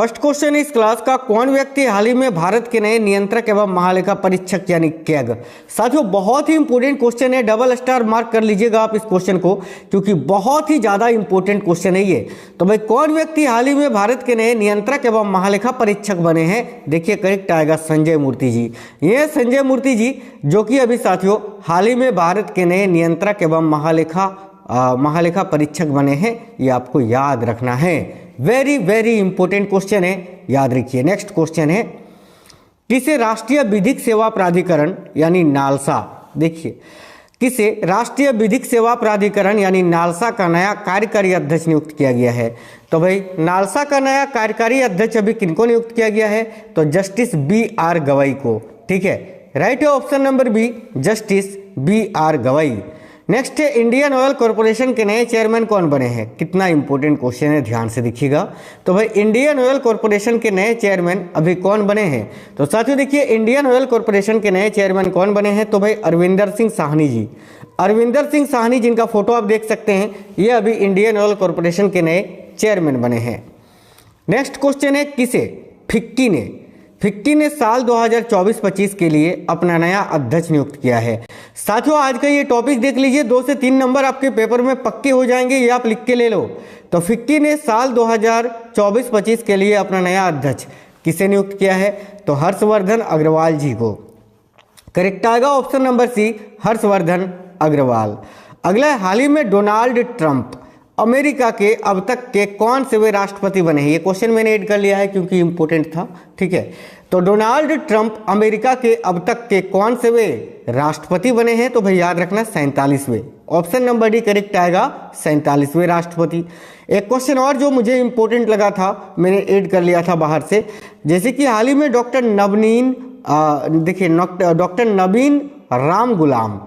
First question इस class का, कौन व्यक्ति हाल ही में भारत के नए नियंत्रक एवं महालेखा परीक्षक यानी कैग। साथियों बहुत ही इंपॉर्टेंट क्वेश्चन है, डबल स्टार मार्क कर लीजिएगा आप इस क्वेश्चन को, क्योंकि बहुत ही ज्यादा इंपॉर्टेंट क्वेश्चन है ये। तो भाई कौन व्यक्ति हाल ही में भारत के नए नियंत्रक एवं महालेखा परीक्षक बने हैं? देखिए करेक्ट आएगा संजय मूर्ति जी। ये संजय मूर्ति जी जो कि अभी साथियों हाल ही में भारत के नए नियंत्रक एवं महालेखा परीक्षक बने हैं, ये आपको याद रखना है। वेरी वेरी इंपॉर्टेंट क्वेश्चन है, याद रखिए। नेक्स्ट क्वेश्चन है, किसे राष्ट्रीय विधिक सेवा प्राधिकरण यानी नालसा, देखिए किसे राष्ट्रीय विधिक सेवा प्राधिकरण यानी नालसा का नया कार्यकारी अध्यक्ष नियुक्त किया गया है? तो भाई नालसा का नया कार्यकारी अध्यक्ष अभी किनको नियुक्त किया गया है? तो जस्टिस BR गवई को। ठीक है, राइट है option number B, Justice BR Gavai. Next है, इंडियन ऑयल कॉर्पोरेशन के नए चेयरमैन कौन बने हैं? कितना इंपॉर्टेंट क्वेश्चन है, ध्यान से देखिएगा। तो भाई इंडियन ऑयल कॉर्पोरेशन के नए चेयरमैन अभी कौन बने हैं? तो साथियों देखिए इंडियन ऑयल कॉर्पोरेशन के नए चेयरमैन कौन बने हैं? तो भाई अरविंदर सिंह साहनी जी। अरविंदर सिंह साहनी जिनका फोटो आप देख सकते हैं, ये अभी इंडियन ऑयल कॉर्पोरेशन के नए चेयरमैन बने हैं। नेक्स्ट क्वेश्चन है, किसे फिक्की ने साल 2024-25 के लिए अपना नया अध्यक्ष नियुक्त किया है? साथियों आज का ये टॉपिक देख लीजिए, 2 से 3 नंबर आपके पेपर में पक्के हो जाएंगे, ये आप लिख के ले लो। तो फिक्की ने साल 2024-25 के लिए अपना नया अध्यक्ष किसे नियुक्त किया है? तो हर्षवर्धन अग्रवाल जी को। करेक्ट आएगा option number C, Harshvardhan Agarwal. अगला, हाल ही में डोनाल्ड ट्रंप अमेरिका के अब तक के कौन से वे राष्ट्रपति बने हैं? ये क्वेश्चन मैंने ऐड कर लिया है क्योंकि इंपॉर्टेंट था। ठीक है, तो डोनाल्ड ट्रंप अमेरिका के अब तक के कौन से वे राष्ट्रपति बने हैं? तो भाई याद रखना 47वें। ऑप्शन नंबर डी करेक्ट आएगा, 47वें राष्ट्रपति। एक क्वेश्चन और जो मुझे इंपॉर्टेंट लगा था, मैंने ऐड कर लिया था बाहर से, जैसे कि हाल ही में डॉक्टर नवीन राम गुलाम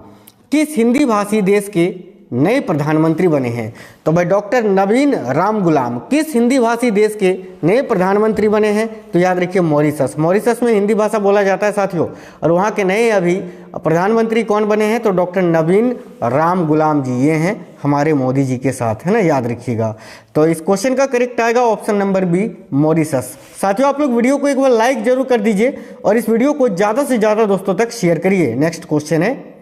किस हिंदी भाषी देश के नए प्रधानमंत्री बने हैं? तो भाई डॉक्टर नवीन राम गुलाम किस हिंदी भाषी देश के नए प्रधानमंत्री बने हैं? तो याद रखिए मॉरिशस में हिंदी भाषा बोला जाता है साथियों, और वहाँ के नए अभी प्रधानमंत्री कौन बने हैं? तो डॉक्टर नवीन राम गुलाम जी, ये हैं हमारे मोदी जी के साथ, है ना, याद रखिएगा। तो इस क्वेश्चन का करेक्ट आएगा ऑप्शन नंबर बी, मॉरिशस। साथियों आप लोग वीडियो को एक बार लाइक जरूर कर दीजिए और इस वीडियो को ज़्यादा से ज़्यादा दोस्तों तक शेयर करिए। नेक्स्ट क्वेश्चन है,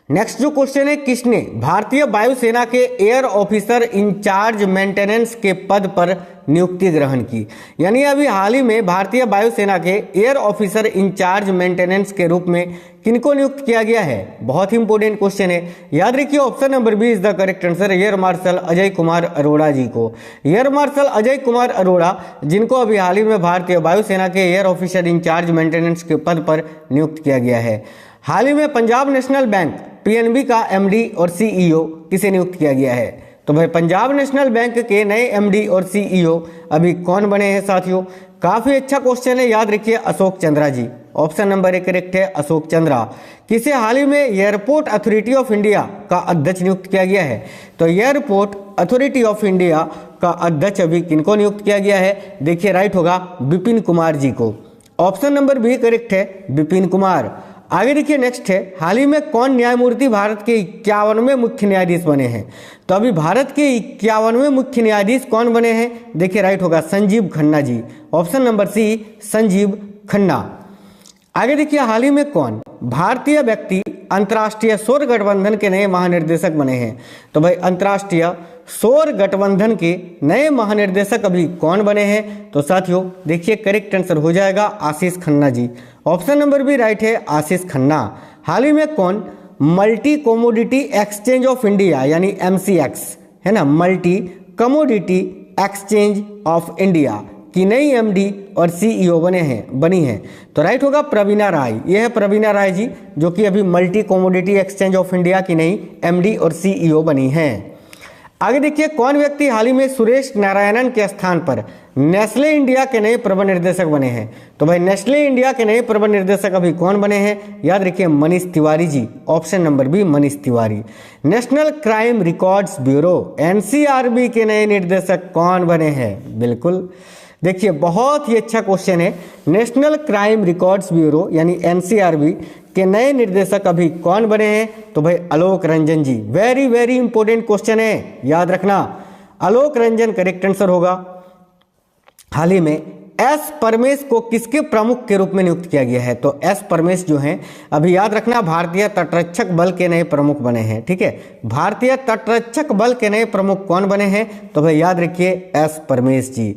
नेक्स्ट जो क्वेश्चन है, किसने भारतीय वायुसेना के एयर ऑफिसर इंचार्ज मेंटेनेंस के पद पर नियुक्ति ग्रहण की? यानी अभी हाल ही में भारतीय वायुसेना के एयर ऑफिसर इंचार्ज मेंटेनेंस के रूप में किनको नियुक्त किया गया है? बहुत ही इंपॉर्टेंट क्वेश्चन है, याद रखिए option number B is the correct answer, air marshal Ajay Kumar Arora ji को। एयर मार्शल अजय कुमार अरोड़ा जिनको अभी हाल ही में भारतीय वायुसेना के एयर ऑफिसर इंचार्ज मेंटेनेंस के पद पर नियुक्त किया गया है। हाल ही में पंजाब नेशनल बैंक PNB का MD और CEO किसे नियुक्त किया गया है? तो भाई पंजाब नेशनल बैंक के नए MD और CEO अभी कौन बने हैं साथियों? काफी अच्छा क्वेश्चन है, याद रखिए अशोक चंद्रा जी। ऑप्शन नंबर 1 करेक्ट है, अशोक चंद्रा। किसे हाल ही में एयरपोर्ट अथॉरिटी ऑफ इंडिया का अध्यक्ष नियुक्त किया गया है? तो एयरपोर्ट अथॉरिटी ऑफ इंडिया का अध्यक्ष अभी किनको नियुक्त किया गया है? देखिए राइट होगा विपिन कुमार जी को। ऑप्शन नंबर बी करेक्ट है, विपिन कुमार। आगे देखिए नेक्स्ट है, हाल ही में कौन न्यायमूर्ति भारत के 51वें मुख्य न्यायाधीश बने हैं? तो अभी भारत के 51वें मुख्य न्यायाधीश कौन बने हैं? देखिए राइट होगा Sanjiv Khanna ji. Option number C, Sanjiv Khanna. आगे देखिए, हाल ही में कौन भारतीय व्यक्ति अंतर्राष्ट्रीय सौर गठबंधन के नए महानिर्देशक बने हैं? तो भाई अंतर्राष्ट्रीय सौर गठबंधन के नए महानिर्देशक अभी कौन बने हैं? तो साथियों देखिए करेक्ट आंसर हो जाएगा आशीष Khanna ji. Option number B right है, आशीष खन्ना। हाल ही में कौन multi commodity exchange of India यानी MCX, है ना, multi commodity exchange of India की नई MD और CEO बनी है? तो राइट होगा प्रवीणा राय। यह है प्रवीणा राय जी जो कि अभी multi commodity exchange of India की नई MD और CEO बनी है। आगे देखिए, कौन व्यक्ति हाल ही में सुरेश नारायणन के स्थान पर नेस्ले इंडिया के नए प्रबंध निर्देशक बने हैं? तो भाई नेस्ले इंडिया के नए प्रबंध निर्देशक अभी कौन बने हैं? याद रखिए Manish Tiwari ji. Option number B, Manish Tiwari. National Crime Records Bureau NCRB के नए निर्देशक कौन बने हैं? बिल्कुल देखिए बहुत ही अच्छा क्वेश्चन है। नेशनल क्राइम रिकॉर्ड्स ब्यूरो यानी NCRB के नए निर्देशक अभी कौन बने हैं? तो भाई आलोक रंजन जी। वेरी वेरी इंपॉर्टेंट क्वेश्चन है, याद रखना आलोक रंजन करेक्ट आंसर होगा। हाल ही में एस परमेश को किसके प्रमुख के रूप में नियुक्त किया गया है? तो एस परमेश जो हैं, अभी याद रखना, भारतीय तटरक्षक बल के नए प्रमुख बने हैं। ठीक है, भारतीय तटरक्षक बल के नए प्रमुख कौन बने हैं? तो भाई याद रखिए एस परमेश जी।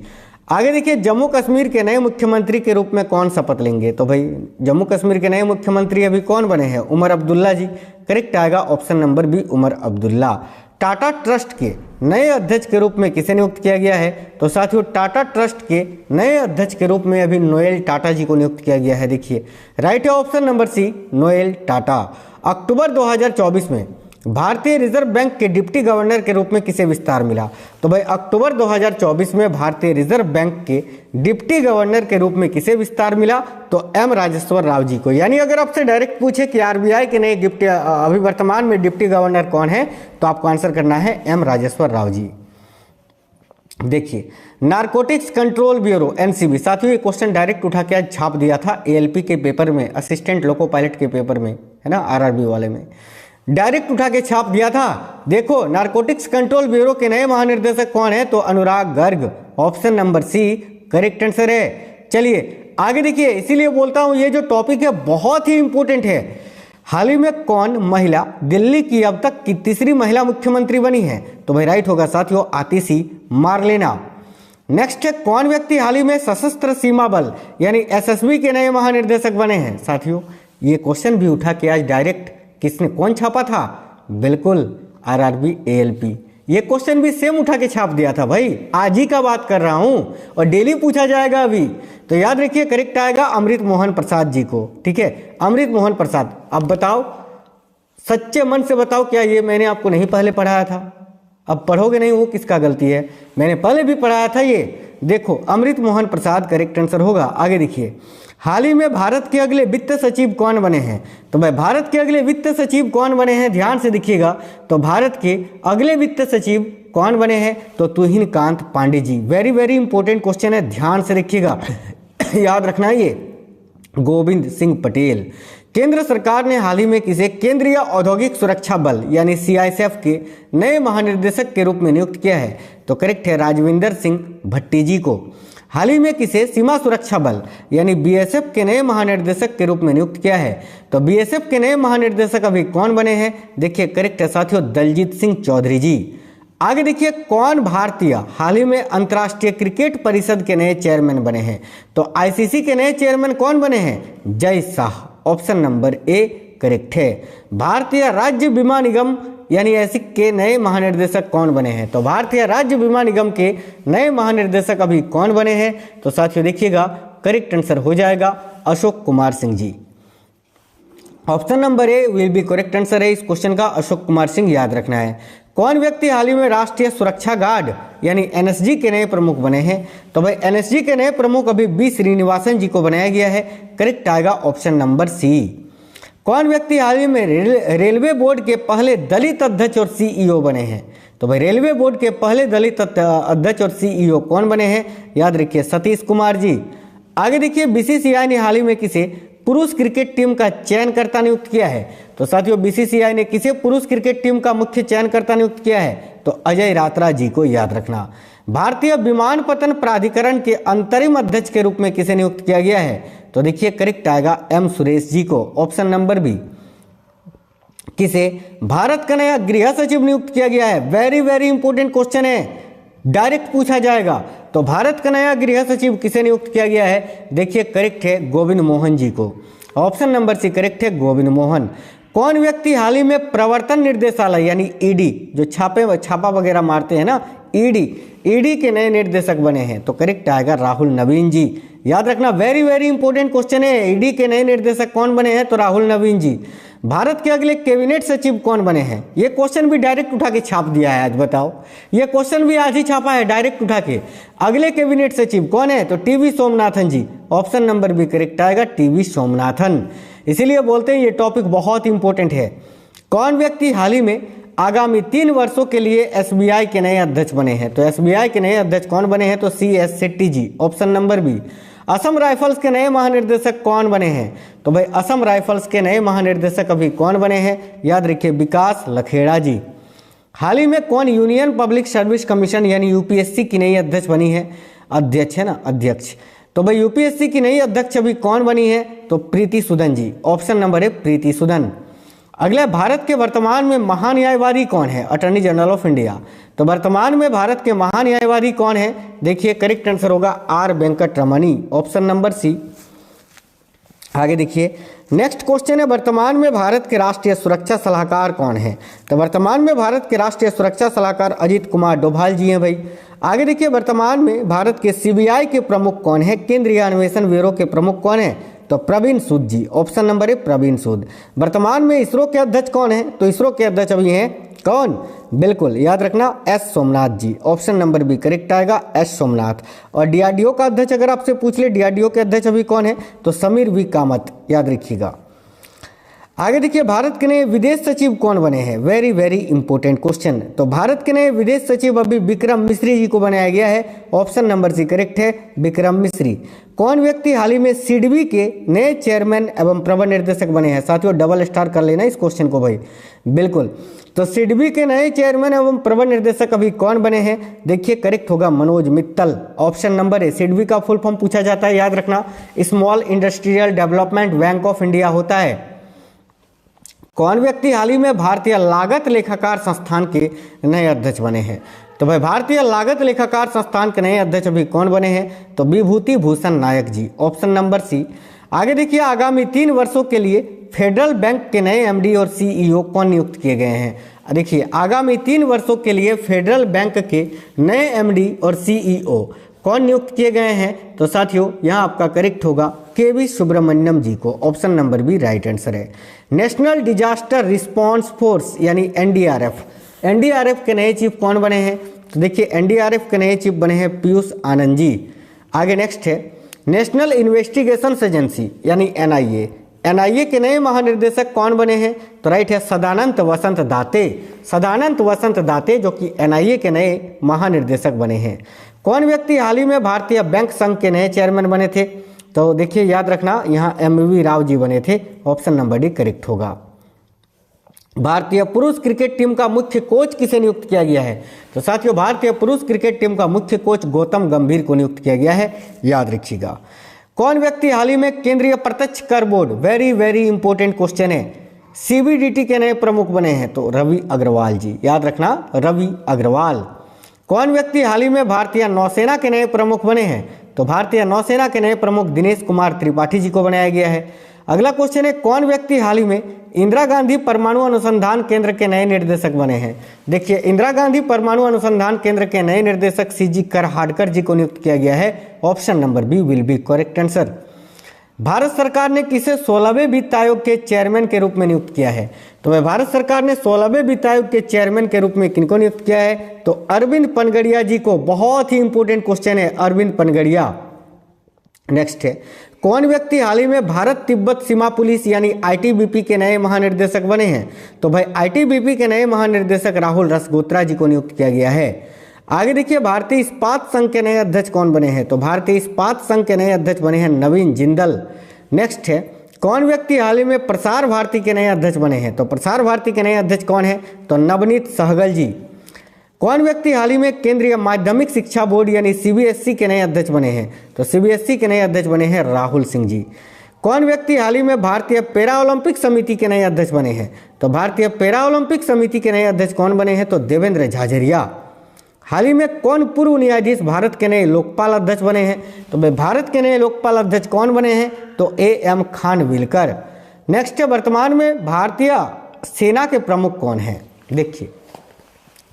आगे देखिए, जम्मू कश्मीर के नए मुख्यमंत्री के रूप में कौन शपथ लेंगे? तो भाई जम्मू कश्मीर के नए मुख्यमंत्री अभी कौन बने हैं? उमर अब्दुल्ला जी। करेक्ट आएगा option number B, Umar Abdullah. Tata Trust के नए अध्यक्ष के रूप में किसे नियुक्त किया गया है? तो साथियों, टाटा ट्रस्ट के नए अध्यक्ष के रूप में अभी नोएल टाटा जी को नियुक्त किया गया है। देखिए राइट है option number C, Noel Tata. अक्टूबर 2024 में भारतीय रिजर्व बैंक के डिप्टी गवर्नर के रूप में किसे विस्तार मिला? तो भाई अक्टूबर 2024 में भारतीय रिजर्व बैंक के डिप्टी गवर्नर के रूप में किसे विस्तार मिला? तो एम राजेश्वर राव जी को। यानी अगर आपसे डायरेक्ट पूछे कि आरबीआई के नए डिप्टी अभी वर्तमान में डिप्टी गवर्नर कौन है, तो आपको आंसर करना है एम राजेश्वर राव जी। देखिए, नारकोटिक्स कंट्रोल ब्यूरो एनसीबी, साथियों ये क्वेश्चन डायरेक्ट उठा के आज छाप दिया था एएलपी के पेपर में, असिस्टेंट लोको पायलट के पेपर में, है ना, आरआरबी वाले में डायरेक्ट उठा के छाप दिया था। देखो, नारकोटिक्स कंट्रोल ब्यूरो के नए महानिर्देशक कौन है? तो Anurag Garg. Option number C correct answer है। चलिए आगे देखिए, इसीलिए बोलता हूं ये जो टॉपिक है बहुत ही इंपॉर्टेंट है। हाल ही में कौन महिला दिल्ली की अब तक की तीसरी महिला मुख्यमंत्री बनी है? तो भाई राइट होगा साथियों, आतिशी मार्लेना। नेक्स्ट है, कौन व्यक्ति हाल ही में सशस्त्र सीमा बल यानी एसएसबी के नए महानिर्देशक बने हैं? साथियों ये क्वेश्चन भी उठा के आज डायरेक्ट किसने कौन छापा था? बिल्कुल आरआरबी एएलपी। ये क्वेश्चन भी सेम उठा के छाप दिया था भाई, आज ही का बात कर रहा हूं और डेली पूछा जाएगा अभी। तो याद रखिए करेक्ट आएगा अमृत मोहन प्रसाद जी को। ठीक है, अमृत मोहन प्रसाद। अब बताओ, सच्चे मन से बताओ, क्या ये मैंने आपको नहीं पहले पढ़ाया था? अब पढ़ोगे नहीं, वो किसका गलती है? मैंने पहले भी पढ़ाया था ये। देखो, अमृत मोहन प्रसाद करेक्ट आंसर होगा। आगे देखिए, हाल ही में भारत के अगले वित्त सचिव कौन बने हैं? तो भाई भारत के अगले वित्त सचिव कौन बने हैं? ध्यान से देखिएगा। तो भारत के अगले वित्त सचिव कौन बने हैं? तो तुहिन Kant Pandey ji. Very very important question है, ध्यान से देखिएगा। याद रखना है ये, गोविंद सिंह पटेल। केंद्र सरकार ने हाल ही में किसे केंद्रीय औद्योगिक सुरक्षा बल यानी सीआईएसएफ के नए महानिर्देशक के रूप में नियुक्त किया है? तो करेक्ट है, राजविंदर सिंह भट्टी जी को। हाल ही में किसे सीमा सुरक्षा बल यानी बीएसएफ के नए महानिर्देशक के रूप में नियुक्त किया है? तो बीएसएफ के नए महानिर्देशक अभी कौन बने हैं? देखिए करेक्ट है साथियों, दलजीत सिंह चौधरी जी। आगे देखिए, कौन भारतीय हाल ही में अंतर्राष्ट्रीय क्रिकेट परिषद के नए चेयरमैन बने हैं? तो आईसीसी के नए चेयरमैन कौन बने हैं? Jay Shah. Option number A correct है। भारतीय राज्य बीमा निगम यानी एसिक के नए महानिर्देशक कौन बने हैं? तो भारतीय राज्य बीमा निगम के नए महानिर्देशक अभी कौन बने हैं? तो साथियों देखिएगा करेक्ट आंसर हो जाएगा Ashok Kumar Singh ji. Option number A will be correct answer है इस क्वेश्चन का, अशोक कुमार सिंह याद रखना है। कौन व्यक्ति हाल ही में राष्ट्रीय सुरक्षा गार्ड यानी एनएसजी के नए प्रमुख बने हैं? तो भाई एनएसजी के नए प्रमुख अभी बी श्रीनिवासन जी को बनाया गया है। करेक्ट आएगा ऑप्शन नंबर सी। कौन व्यक्ति हाल ही में रेलवे बोर्ड के पहले दलित अध्यक्ष और सीईओ बने हैं? तो भाई रेलवे बोर्ड के पहले दलित अध्यक्ष और सीईओ कौन बने हैं? याद रखिए सतीश कुमार जी। आगे देखिए, बीसीसीआई ने हाल ही में किसे पुरुष क्रिकेट टीम का चयनकर्ता नियुक्त किया है? तो साथियों बीसीसीआई ने किसे पुरुष क्रिकेट टीम का मुख्य चयनकर्ता नियुक्त किया है? तो अजय रात्रा जी को याद रखना। भारतीय विमानपत्तन प्राधिकरण के अंतरिम अध्यक्ष के रूप में किसे नियुक्त किया गया है? तो देखिए करेक्ट आएगा एम सुरेश जी को। Option number B. किसे भारत का नया गृह सचिव नियुक्त किया गया है? वेरी वेरी इंपॉर्टेंट क्वेश्चन है, डायरेक्ट पूछा जाएगा। तो भारत का नया गृह सचिव किसे नियुक्त किया गया है? देखिए करेक्ट है गोविंद मोहन जी को। ऑप्शन नंबर सी करेक्ट है गोविंद मोहन। कौन व्यक्ति हाल ही में प्रवर्तन निर्देशालय यानी ईडी जो छापा वगैरह मारते हैं ना, ईडी के नए निर्देशक बने हैं? तो करेक्ट आएगा राहुल नवीन जी। याद रखना, वेरी वेरी इंपॉर्टेंट क्वेश्चन है, ईडी के नए निर्देशक कौन बने हैं? तो राहुल नवीन जी। भारत के अगले कैबिनेट सचिव कौन बने हैं? ये क्वेश्चन भी डायरेक्ट उठा के छाप दिया है आज। बताओ, ये क्वेश्चन भी आज ही छापा है डायरेक्ट उठा के। अगले कैबिनेट सचिव कौन है? तो टीवी सोमनाथन जी। ऑप्शन नंबर बी करेक्ट आएगा टीवी सोमनाथन। इसीलिए बोलते हैं ये टॉपिक बहुत इंपॉर्टेंट है। कौन व्यक्ति हाल ही में आगामी 3 वर्षों के लिए एसबीआई के नए अध्यक्ष बने हैं? तो एसबीआई के नए अध्यक्ष कौन बने हैं? तो CS Shetty ji. Option number B. Assam Rifles के नए महानिर्देशक कौन बने हैं? तो भाई असम राइफल्स के नए महानिर्देशक अभी कौन बने हैं? याद रखिए विकास लखेड़ा जी। हाल ही में कौन यूनियन पब्लिक सर्विस कमीशन यानी यूपीएससी की नई अध्यक्ष बनी है? अध्यक्ष है ना, अध्यक्ष। तो भाई यूपीएससी की नई अध्यक्ष अभी कौन बनी है? तो प्रीति सूदन जी, ऑप्शन नंबर है प्रीति सूदन। अगला, भारत के वर्तमान में महान्यायवादी कौन है? Attorney general of India. तो वर्तमान में भारत के महान्यायवादी कौन है? देखिए करेक्ट आंसर होगा are Venkat Ramani, option number सी। आगे देखिए नेक्स्ट क्वेश्चन है, वर्तमान में भारत के राष्ट्रीय सुरक्षा सलाहकार कौन है? तो वर्तमान में भारत के राष्ट्रीय सुरक्षा सलाहकार अजीत कुमार डोभाल जी हैं भाई। आगे देखिए वर्तमान में भारत के सीबीआई के प्रमुख कौन है? केंद्रीय अन्वेषण ब्यूरो के प्रमुख कौन है? तो प्रवीण सूद जी, ऑप्शन नंबर है प्रवीण सूद। वर्तमान में इसरो के अध्यक्ष कौन है? तो इसरो के अध्यक्ष अभी हैं कौन? बिल्कुल याद रखना एस सोमनाथ जी, ऑप्शन नंबर बी करेक्ट आएगा एस सोमनाथ। और डीआरडीओ का अध्यक्ष अगर आपसे पूछ ले डीआरडीओ के अध्यक्ष अभी कौन है? तो समीर वी कामत, याद रखिएगा। आगे देखिए भारत के नए विदेश सचिव कौन बने हैं? Very very important question. तो भारत के नए विदेश सचिव अभी विक्रम मिश्री जी को बनाया गया है, ऑप्शन नंबर सी करेक्ट है विक्रम मिश्री। कौन व्यक्ति हाल ही में सिडबी के नए चेयरमैन एवं प्रबंध निर्देशक बने हैं? साथियों डबल स्टार कर लेना इस क्वेश्चन को भाई, बिल्कुल। तो सिडबी के नए चेयरमैन एवं प्रबंध निर्देशक अभी कौन बने हैं? देखिए करेक्ट होगा मनोज मित्तल, ऑप्शन नंबर है। सिडबी का फुल फॉर्म पूछा जाता है, याद रखना small industrial development bank of India होता है। कौन व्यक्ति हाल ही में भारतीय लागत लेखाकार संस्थान के नए अध्यक्ष बने हैं? तो भाई भारतीय लागत लेखाकार संस्थान के नए अध्यक्ष अभी कौन बने हैं? तो विभूति भूषण नायक जी, ऑप्शन नंबर सी। आगे देखिए आगामी 3 वर्षों के लिए फेडरल बैंक के नए एमडी और सीईओ कौन नियुक्त किए गए हैं? देखिए आगामी 3 वर्षों के लिए फेडरल बैंक के नए एमडी और सीईओ कौन नियुक्त किए गए हैं? तो साथियों यहाँ आपका करेक्ट होगा केवी सुब्रमण्यम जी को, option number B right answer है। नेशनल डिजास्टर रिस्पांस फोर्स यानी एनडीआरएफ, एनडीआरएफ के नए चीफ कौन बने हैं? तो देखिए एनडीआरएफ के नए चीफ बने हैं पीयूष आनंद जी। आगे नेक्स्ट है नेशनल इन्वेस्टिगेशन एजेंसी यानी एनआईए, एनआईए के नए महानिर्देशक कौन बने हैं? तो राइट है सदानंद वसंत दाते, सदानंद वसंत दाते जो कि एनआईए के नए महानिर्देशक बने हैं। कौन व्यक्ति हाल ही में भारतीय बैंक संघ के नए चेयरमैन बने थे? तो देखिए याद रखना यहाँ एमवी राव जी बने थे, ऑप्शन नंबर डी करेक्ट होगा। भारतीय पुरुष क्रिकेट टीम का मुख्य कोच किसे नियुक्त किया गया है? तो साथियों भारतीय पुरुष क्रिकेट टीम का मुख्य कोच गौतम गंभीर को नियुक्त किया गया है, याद रखिएगा। कौन व्यक्ति हाल ही में केंद्रीय प्रत्यक्ष कर board, very very important question है, सीबीडीटी के नए प्रमुख बने हैं? तो रवि अग्रवाल जी, याद रखना रवि अग्रवाल। कौन व्यक्ति हाल ही में भारतीय नौसेना के नए प्रमुख बने हैं? तो भारतीय नौसेना के नए प्रमुख दिनेश कुमार त्रिपाठी जी को बनाया गया है। अगला क्वेश्चन है कौन व्यक्ति हाल ही में इंदिरा गांधी परमाणु अनुसंधान केंद्र के नए निर्देशक बने हैं? देखिए इंदिरा गांधी परमाणु अनुसंधान केंद्र के नए निर्देशक सीजी करहाडकर जी को नियुक्त किया गया है, option number B will be correct answer. Bharat सरकार ने किसे 16वें वित्त आयोग के चेयरमैन के रूप में नियुक्त किया है? तो वह भारत सरकार ने 16वें वित्त आयोग के चेयरमैन के रूप में किनको नियुक्त किया है? तो अरविंद पनगड़िया जी को, बहुत ही इंपॉर्टेंट क्वेश्चन है अरविंद पनगड़िया। नेक्स्ट है कौन व्यक्ति हाल ही में भारत तिब्बत सीमा पुलिस यानी आईटीबीपी के नए महानिर्देशक बने हैं? तो भाई आईटीबीपी के नए महानिर्देशक राहुल रसगोत्रा जी को नियुक्त किया गया है। आगे देखिए भारतीय इस्पात संघ के नए अध्यक्ष कौन बने हैं? तो भारतीय इस्पात संघ के नए अध्यक्ष बने हैं नवीन जिंदल। नेक्स्ट है कौन व्यक्ति हाल ही में प्रसार भारती के नए अध्यक्ष बने हैं? तो प्रसार भारती के नए अध्यक्ष कौन है? तो नवनीत सहगल जी। कौन व्यक्ति हाल ही में केंद्रीय माध्यमिक शिक्षा बोर्ड यानी सीबीएसई के नए अध्यक्ष बने हैं? तो सीबीएसई के नए अध्यक्ष बने हैं राहुल सिंह जी। कौन व्यक्ति हाल ही में भारतीय पैरा ओलंपिक समिति के नए अध्यक्ष बने हैं? तो भारतीय पैरा ओलंपिक समिति के नए अध्यक्ष कौन बने हैं? तो देवेंद्र झाझरिया। हाल ही में कौन पूर्व न्यायाधीश भारत के नए लोकपाल अध्यक्ष बने हैं? तो भाई भारत के नए लोकपाल अध्यक्ष कौन बने हैं? तो AM खानविलकर। नेक्स्ट है वर्तमान में भारतीय सेना के प्रमुख कौन हैं? देखिए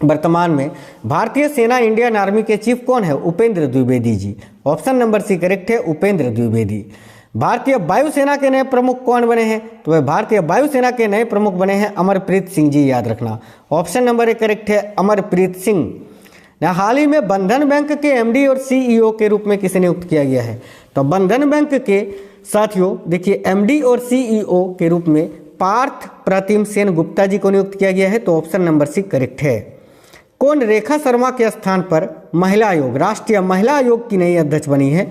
वर्तमान में भारतीय सेना इंडियन आर्मी के चीफ कौन है? Upendra Dwivedi ji, option number C correct है उपेंद्र द्विवेदी। भारतीय वायुसेना के नए प्रमुख कौन बने हैं? तो वह भारतीय वायुसेना के नए प्रमुख बने हैं अमरप्रीत सिंह जी, याद रखना ऑप्शन नंबर ए करेक्ट है अमरप्रीत सिंह। हाल ही में बंधन बैंक के एमडी और सीईओ के रूप में किसे नियुक्त किया गया है? तो बंधन बैंक के साथियों देखिए एमडी और सीईओ के रूप में पार्थ प्रतिम सेन गुप्ता जी को नियुक्त किया गया है, तो ऑप्शन नंबर सी करेक्ट है। कौन रेखा शर्मा के स्थान पर महिला आयोग, राष्ट्रीय महिला आयोग की नई अध्यक्ष बनी है?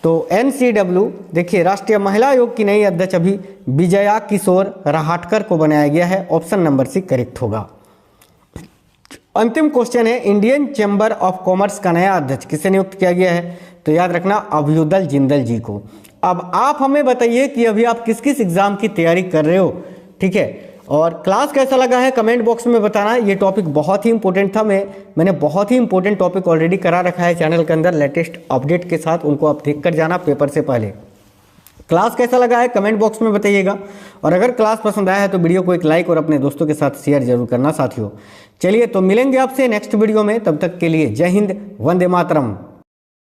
तो NCW देखिए राष्ट्रीय महिला आयोग की नई अध्यक्ष अभी विजया किशोर रहाटकर को बनाया गया है, ऑप्शन नंबर सी करेक्ट होगा। अंतिम क्वेश्चन है इंडियन चैम्बर ऑफ कॉमर्स का नया अध्यक्ष किसे नियुक्त किया गया है? तो याद रखना अभ्युदय जिंदल जी को। अब आप हमें बताइए कि अभी आप किस किस एग्जाम की तैयारी कर रहे हो, ठीक है, और क्लास कैसा लगा है कमेंट बॉक्स में बताना। ये टॉपिक बहुत ही इंपॉर्टेंट था, मैंने बहुत ही इंपॉर्टेंट टॉपिक ऑलरेडी करा रखा है चैनल के अंदर लेटेस्ट अपडेट के साथ, उनको आप देख कर जाना पेपर से पहले। क्लास कैसा लगा है कमेंट बॉक्स में बताइएगा, और अगर क्लास पसंद आया है तो वीडियो को एक लाइक और अपने दोस्तों के साथ शेयर जरूर करना साथियों। चलिए तो मिलेंगे आपसे नेक्स्ट वीडियो में, तब तक के लिए जय हिंद, वंदे मातरम।